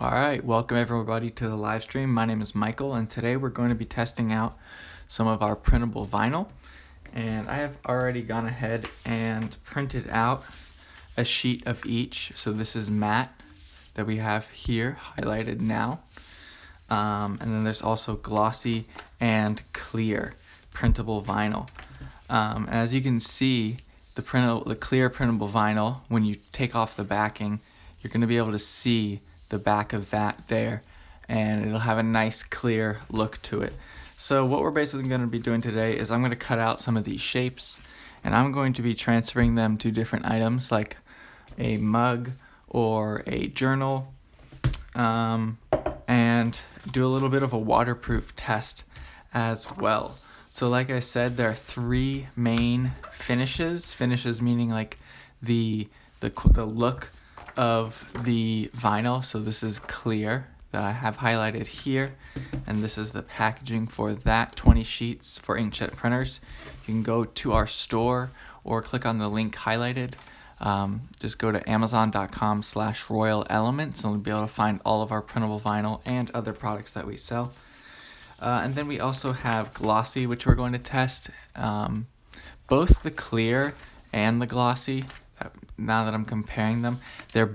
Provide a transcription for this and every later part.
Alright, welcome everybody to the live stream. My name is Michael and today we're going to be testing out some of our printable vinyl. And I have already gone ahead and printed out a sheet of each. So this is matte that we have here highlighted now. And then there's also glossy and clear printable vinyl. As you can see, the clear printable vinyl, when you take off the backing, you're going to be able to see the back of that there, and it'll have a nice clear look to it. So what we're basically going to be doing today is I'm going to cut out some of these shapes and I'm going to be transferring them to different items like a mug or a journal, and do a little bit of a waterproof test as well. So like I said, there are three main finishes meaning like the look of the vinyl. So this is clear that I have highlighted here, and this is the packaging for that, 20 sheets for inkjet printers. You can go to our store or click on the link highlighted. Just go to amazon.com/royal elements and you'll be able to find all of our printable vinyl and other products that we sell. And then we also have glossy, which we're going to test. Both the clear and the glossy, now that I'm comparing them, they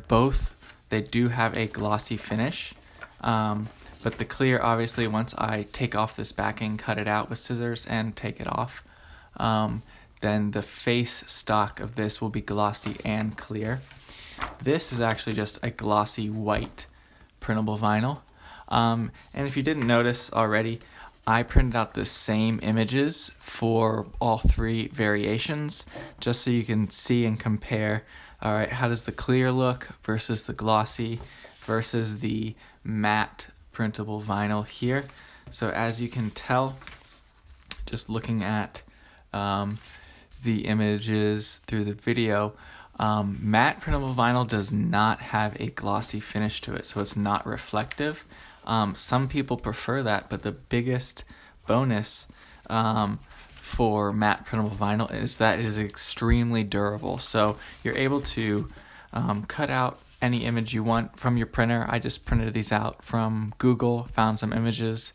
do have a glossy finish. But the clear, obviously, once I take off this backing, cut it out with scissors and take it off, then the face stock of this will be glossy and clear. This is actually just a glossy white printable vinyl. And if you didn't notice already, I printed out the same images for all three variations, just so you can see and compare, all right, how does the clear look versus the glossy versus the matte printable vinyl here. So as you can tell, just looking at the images through the video, matte printable vinyl does not have a glossy finish to it, so it's not reflective. Some people prefer that, but the biggest bonus for matte printable vinyl is that it is extremely durable. So you're able to cut out any image you want from your printer. I just printed these out from Google, found some images,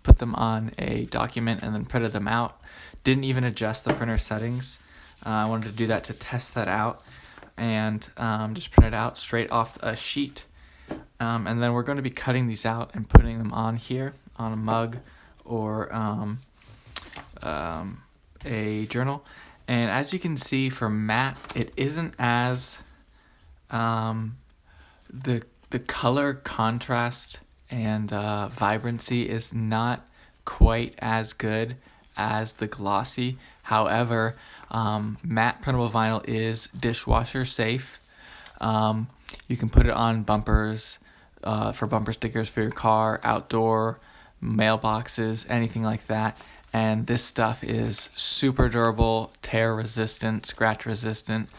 put them on a document, and then printed them out. Didn't even adjust the printer settings. I wanted to do that to test that out, and just print it out straight off a sheet. And then we're going to be cutting these out and putting them on here on a mug or a journal. And as you can see for matte, it isn't as the color contrast and vibrancy is not quite as good as the glossy. However, matte printable vinyl is dishwasher safe. You can put it on bumpers, for bumper stickers for your car, outdoor, mailboxes, anything like that. And this stuff is super durable, tear resistant, scratch resistant,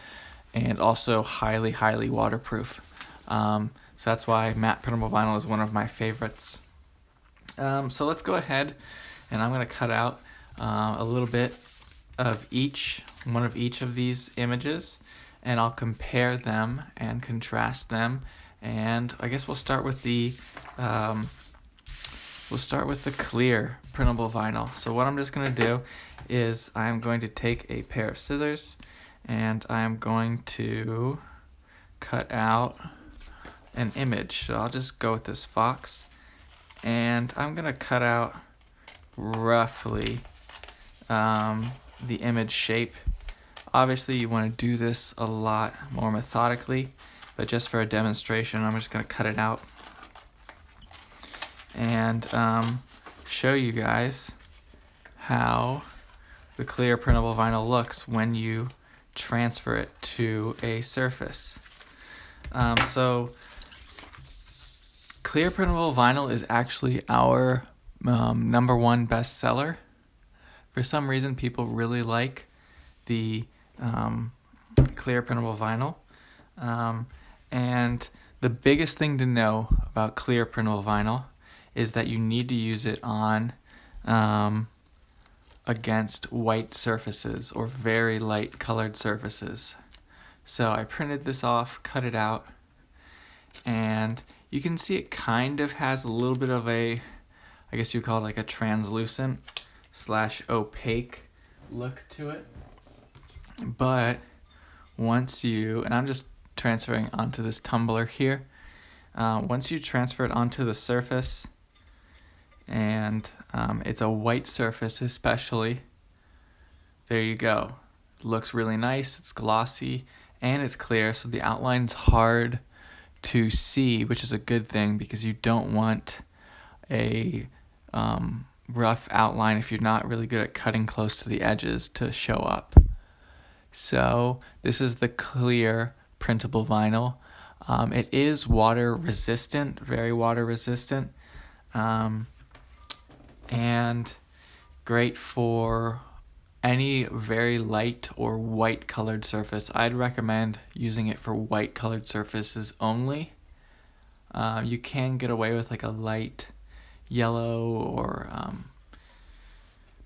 and also highly, highly waterproof. So that's why matte printable vinyl is one of my favorites. So let's go ahead and I'm going to cut out a little bit of one of each of these images, and I'll compare them and contrast them. And I guess we'll start with the clear printable vinyl. So what I'm just going to do is I'm going to take a pair of scissors and I'm going to cut out an image. So I'll just go with this fox, and I'm going to cut out roughly the image shape. Obviously you want to do this a lot more methodically, but just for a demonstration, I'm just going to cut it out and show you guys how the clear printable vinyl looks when you transfer it to a surface. So clear printable vinyl is actually our #1 bestseller. For some reason, people really like the clear printable vinyl. And the biggest thing to know about clear printable vinyl is that you need to use it on against white surfaces or very light colored surfaces. So I printed this off, cut it out, and you can see it kind of has a little bit of a, I guess you call it like a translucent / opaque look to it. But once you, and I'm just transferring onto this tumbler here, once you transfer it onto the surface, and it's a white surface especially, there you go. It looks really nice, it's glossy, and it's clear, so the outline's hard to see, which is a good thing because you don't want a rough outline if you're not really good at cutting close to the edges to show up. So this is the clear printable vinyl. It is water resistant, very water resistant, and great for any very light or white colored surface. I'd recommend using it for white colored surfaces only. You can get away with like a light yellow or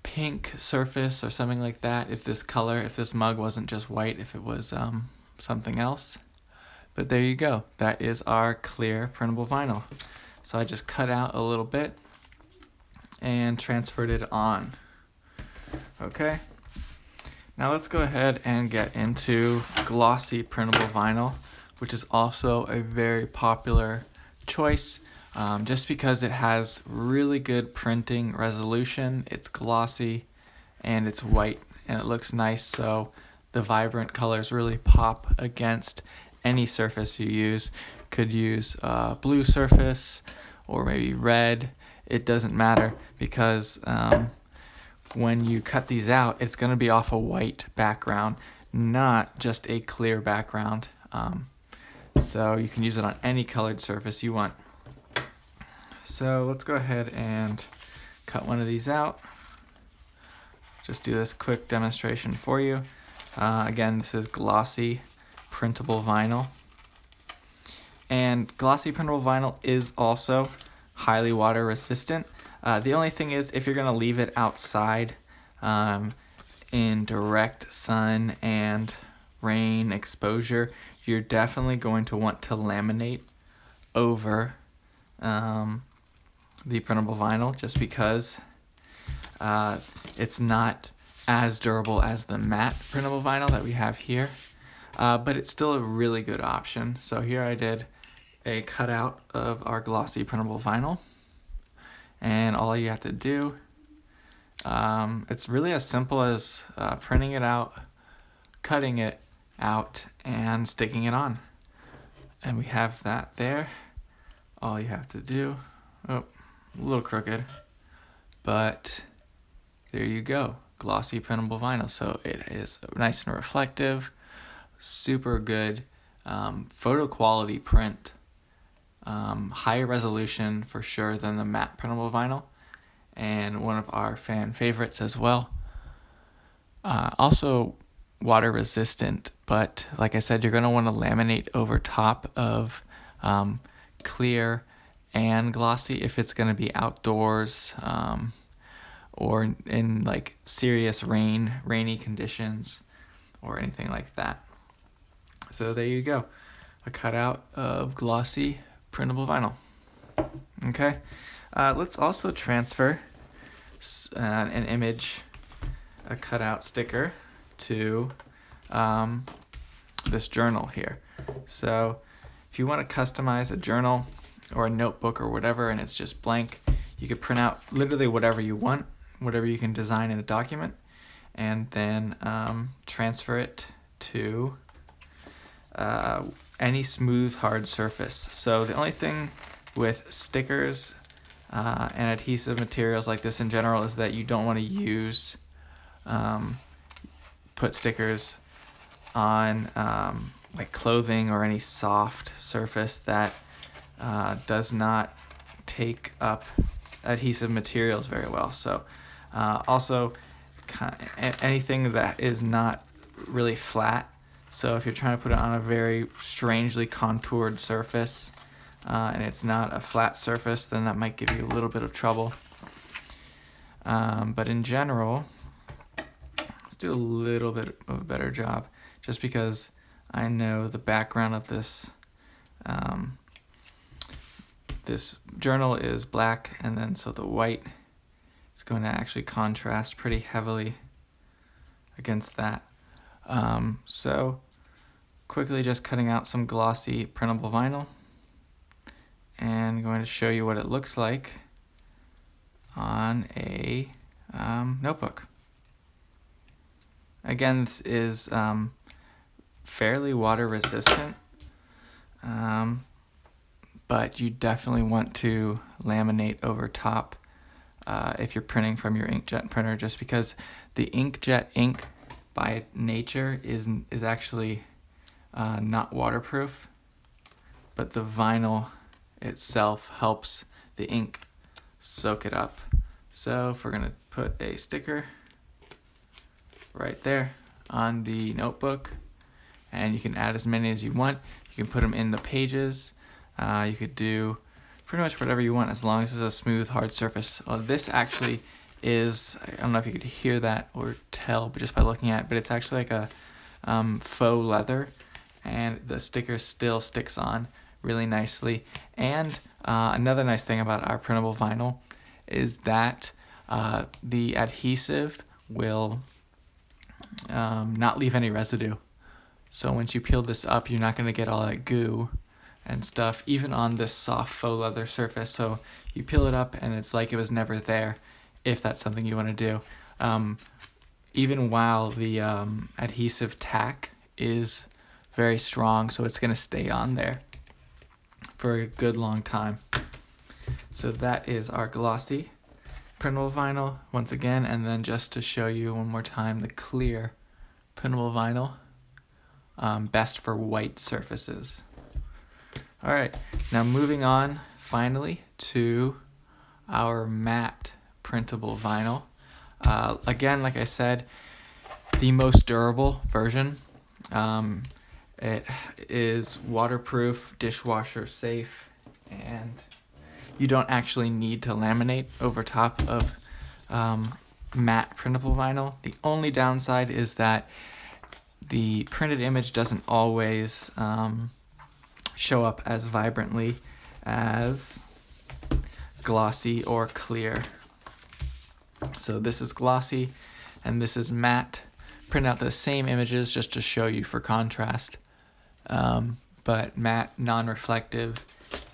pink surface or something like that if this mug wasn't just white, if it was something else. But there you go. That is our clear printable vinyl. So I just cut out a little bit and transferred it on. Okay. Now let's go ahead and get into glossy printable vinyl, which is also a very popular choice just because it has really good printing resolution. It's glossy and it's white and it looks nice, so the vibrant colors really pop against any surface you use. Could use blue surface or maybe red. It doesn't matter because when you cut these out, it's going to be off a white background, not just a clear background. So you can use it on any colored surface you want. So let's go ahead and cut one of these out. Just do this quick demonstration for you. Again, this is glossy printable vinyl. And glossy printable vinyl is also highly water resistant. The only thing is, if you're going to leave it outside in direct sun and rain exposure, you're definitely going to want to laminate over the printable vinyl, just because it's not as durable as the matte printable vinyl that we have here, but it's still a really good option. So here I did a cutout of our glossy printable vinyl, and all you have to do, it's really as simple as printing it out, cutting it out, and sticking it on. And we have that there. All you have to do, oh, a little crooked, but there you go, glossy printable vinyl. So it is nice and reflective, super good photo quality print, higher resolution for sure than the matte printable vinyl, and one of our fan favorites as well. Also water resistant, but like I said, you're going to want to laminate over top of clear and glossy if it's going to be outdoors or in like serious rainy conditions or anything like that. So there you go, a cutout of glossy printable vinyl. Okay, let's also transfer an image, a cutout sticker, to this journal here. So if you want to customize a journal or a notebook or whatever and it's just blank, you could print out literally whatever you want, whatever you can design in a document, and then transfer it to any smooth hard surface. So the only thing with stickers and adhesive materials like this in general is that you don't want to put stickers on like clothing or any soft surface that does not take up adhesive materials very well. So also anything that is not really flat. So if you're trying to put it on a very strangely contoured surface and it's not a flat surface, then that might give you a little bit of trouble. But in general, let's do a little bit of a better job, just because I know the background of this this journal is black, and then so the white is going to actually contrast pretty heavily against that. So quickly just cutting out some glossy printable vinyl and going to show you what it looks like on a notebook. Again, this is fairly water resistant, but you definitely want to laminate over top if you're printing from your inkjet printer, just because the inkjet ink by nature is actually not waterproof, but the vinyl itself helps the ink soak it up. So if we're going to put a sticker right there on the notebook, and you can add as many as you want. You can put them in the pages. You could do pretty much whatever you want as long as it's a smooth, hard surface. This actually is, I don't know if you could hear that or tell but just by looking at it, but it's actually like a faux leather, and the sticker still sticks on really nicely. And another nice thing about our printable vinyl is that the adhesive will not leave any residue. So once you peel this up, you're not going to get all that goo and stuff, even on this soft faux leather surface. So you peel it up and it's like it was never there, if that's something you want to do. Even while the adhesive tack is very strong, so it's going to stay on there for a good long time. So that is our glossy printable vinyl once again, and then just to show you one more time, the clear printable vinyl, best for white surfaces. All right, now moving on finally to our matte printable vinyl. Again, like I said, the most durable version. It is waterproof, dishwasher safe, and you don't actually need to laminate over top of matte printable vinyl. The only downside is that the printed image doesn't always show up as vibrantly as glossy or clear. So this is glossy and this is matte. Print out the same images just to show you for contrast. But matte, non-reflective,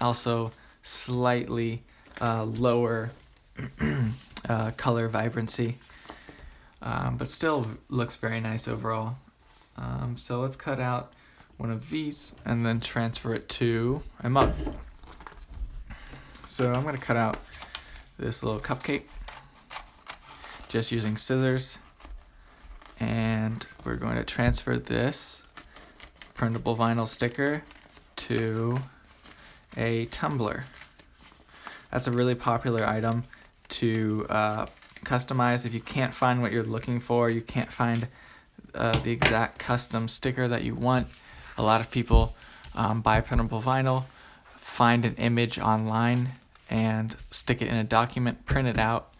also slightly lower color vibrancy, but still looks very nice overall. So let's cut out one of these and then transfer it to a mug. So I'm going to cut out this little cupcake just using scissors, and we're going to transfer this printable vinyl sticker to a tumbler. That's a really popular item to customize. If you can't find what you're looking for, you can't find the exact custom sticker that you want, a lot of people buy printable vinyl, find an image online, and stick it in a document, print it out.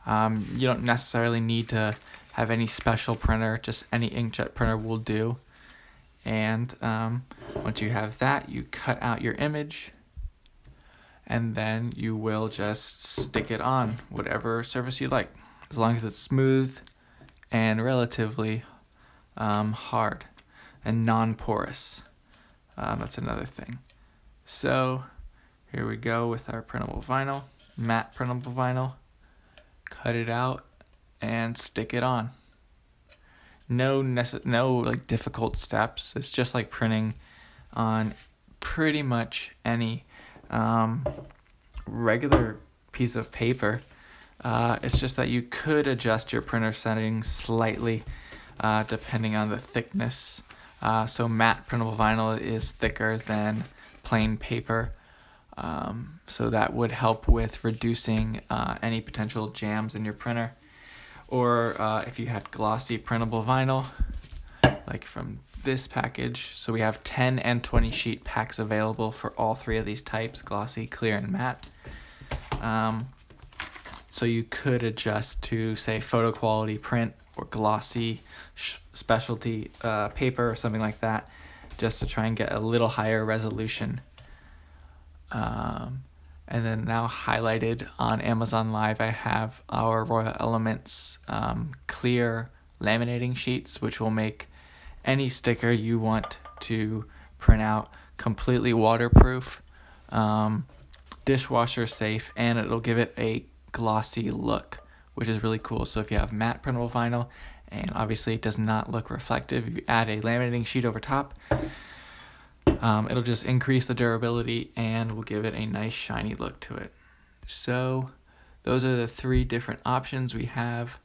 You don't necessarily need to have any special printer, just any inkjet printer will do. And once you have that, you cut out your image, and then you will just stick it on whatever surface you like, as long as it's smooth and relatively hard and non-porous. That's another thing. So here we go with our printable vinyl, matte printable vinyl. Cut it out and stick it on. No like difficult steps. It's just like printing on pretty much any regular piece of paper. It's just that you could adjust your printer settings slightly depending on the thickness. So matte printable vinyl is thicker than plain paper. So that would help with reducing any potential jams in your printer. Or if you had glossy printable vinyl, like from this package. So we have 10 and 20 sheet packs available for all three of these types, glossy, clear, and matte. So you could adjust to, say, photo quality print or glossy specialty paper or something like that, just to try and get a little higher resolution. And then now highlighted on Amazon Live, I have our Royal Elements clear laminating sheets, which will make any sticker you want to print out completely waterproof, dishwasher safe, and it'll give it a glossy look, which is really cool. So if you have matte printable vinyl, and obviously it does not look reflective, if you add a laminating sheet over top, it'll just increase the durability and will give it a nice shiny look to it. So those are the 3 different options we have.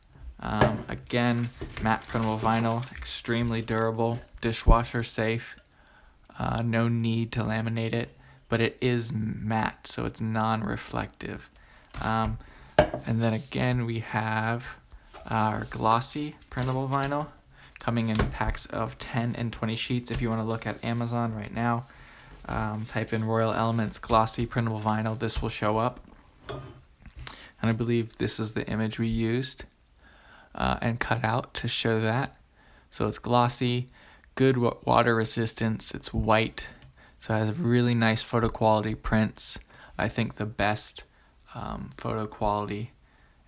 Again, matte printable vinyl, extremely durable, dishwasher safe, no need to laminate it, but it is matte, so it's non-reflective. And then again, we have our glossy printable vinyl, coming in packs of 10 and 20 sheets. If you want to look at Amazon right now, type in Royal Elements glossy printable vinyl, this will show up. And I believe this is the image we used and cut out to show that. So it's glossy, good water resistance, it's white, so it has really nice photo quality prints. I think the best photo quality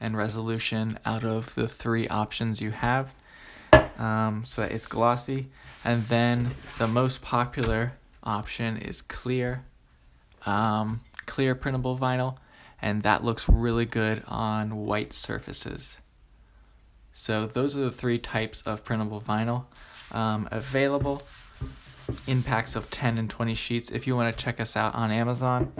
and resolution out of the 3 options you have. So it's glossy, and then the most popular option is clear printable vinyl, and that looks really good on white surfaces. So those are the 3 types of printable vinyl available in packs of 10 and 20 sheets. If you want to check us out on Amazon,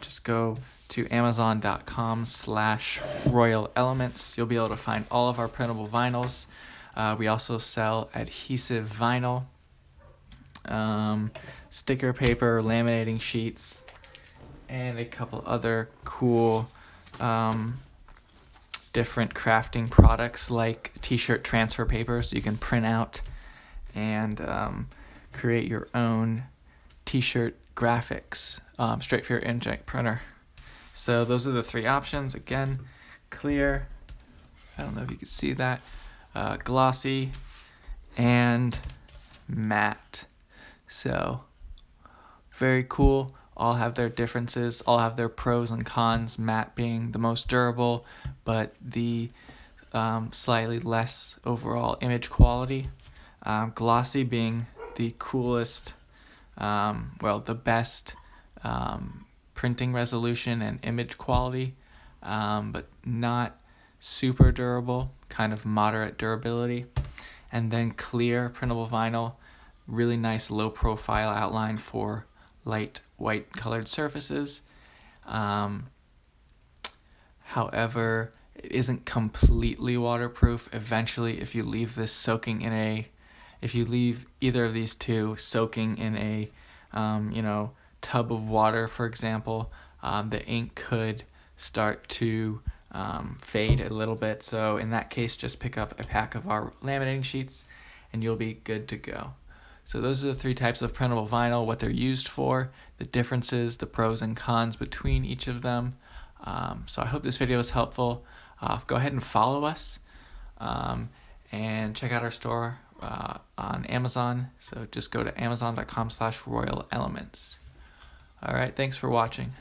just go to amazon.com/Royal Elements. You'll be able to find all of our printable vinyls. We also sell adhesive vinyl, sticker paper, laminating sheets, and a couple other cool different crafting products like t-shirt transfer paper, so you can print out and create your own t-shirt graphics straight for your inkjet printer. So those are the 3 options. Again, clear, I don't know if you can see that, glossy, and matte. So very cool. All have their differences, all have their pros and cons, matte being the most durable, but the slightly less overall image quality. Glossy being the coolest, the best printing resolution and image quality, but not super durable, kind of moderate durability. And then clear printable vinyl, really nice low profile outline for light white colored surfaces. However, it isn't completely waterproof. Eventually, if you leave either of these 2 soaking in a tub of water, for example, the ink could start to fade a little bit. So in that case, just pick up a pack of our laminating sheets and you'll be good to go. So those are the 3 types of printable vinyl, what they're used for, the differences, the pros and cons between each of them. So I hope this video was helpful. Go ahead and follow us and check out our store on Amazon. So just go to amazon.com/Royal Elements. All right, thanks for watching.